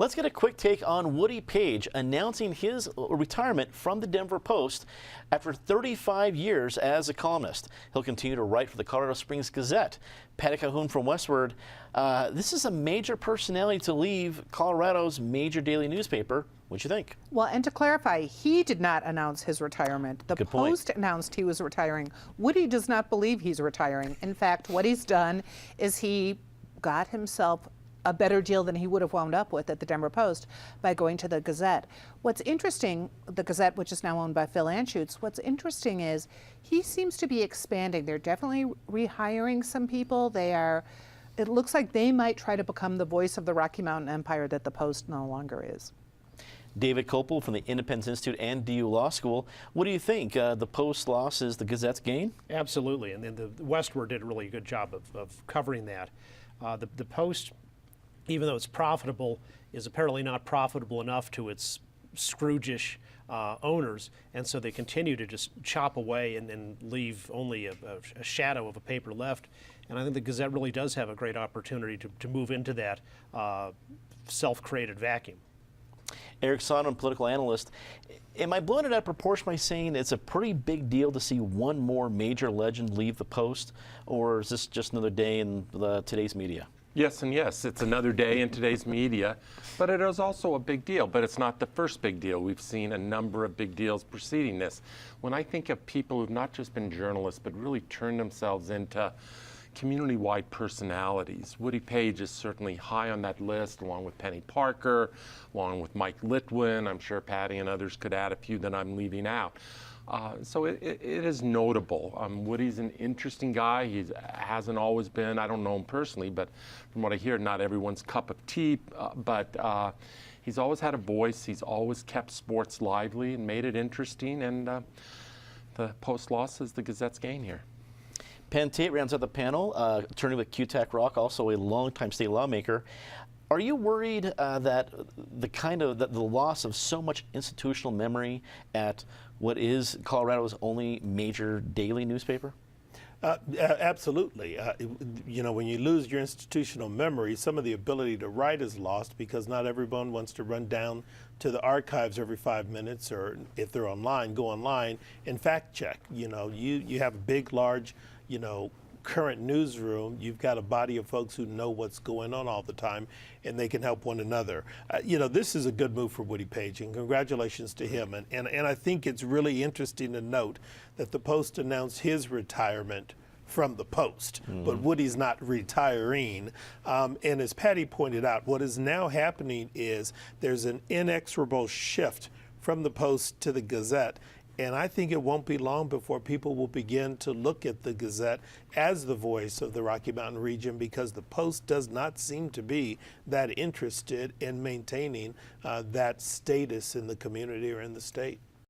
Let's get a quick take on Woody Paige announcing his retirement from the Denver Post after 35 years as a columnist. He'll continue to write for the Colorado Springs Gazette. Patty Calhoun from Westward. This is a major personality to leave Colorado's major daily newspaper. What'd you think? Well, and to clarify, he did not announce his retirement. The Post announced he was retiring. Woody does not believe he's retiring. In fact, what he's done is he got himself a better deal than he would have wound up with at the Denver Post by going to the Gazette. What's interesting, the Gazette, which is now owned by Phil Anschutz, what's interesting is he seems to be expanding. They're definitely rehiring some people. It looks like they might try to become the voice of the Rocky Mountain Empire that the Post no longer is. David Kopel from the Independence Institute and DU Law School. What do you think? The Post loss is the Gazette's gain? Absolutely, and the Westward did a really good job of covering that. The Post, even though it's profitable, is apparently not profitable enough to its Scrooge-ish owners, and so they continue to just chop away and leave only a shadow of a paper left. And I think the Gazette really does have a great opportunity to move into that self-created vacuum. Eric Sonderman, political analyst. Am I blowing it out of proportion by saying it's a pretty big deal to see one more major legend leave the Post, or is this just another day in today's media? Yes and yes. It's another day in today's media, but it is also a big deal. But it's not the first big deal. We've seen a number of big deals preceding this. When I think of people who've not just been journalists, but really turned themselves into community-wide personalities, Woody Paige is certainly high on that list, along with Penny Parker, along with Mike Litwin. I'm sure Patty and others could add a few that I'm leaving out. So it is notable. Woody's an interesting guy. He hasn't always been, I don't know him personally, but from what I hear, not everyone's cup of tea. But he's always had a voice. He's always kept sports lively and made it interesting. And the Post loss is the Gazette's gain here. Penn Tate rounds out the panel, attorney with QTAC Rock, also a longtime state lawmaker. Are you worried that the loss of so much institutional memory at what is Colorado's only major daily newspaper? Absolutely. You know, when you lose your institutional memory, some of the ability to write is lost because not everyone wants to run down to the archives every 5 minutes, or if they're online, go online and fact check. You know, you have a big, large, current newsroom. You've got a body of folks who know what's going on all the time, and they can help one another. This is a good move for Woody Paige, and congratulations to him. And I think it's really interesting to note that the Post announced his retirement from the Post, but Woody's not retiring. And as Patty pointed out, what is now happening is there's an inexorable shift from the Post to the Gazette. And I think it won't be long before people will begin to look at the Gazette as the voice of the Rocky Mountain region, because the Post does not seem to be that interested in maintaining that status in the community or in the state.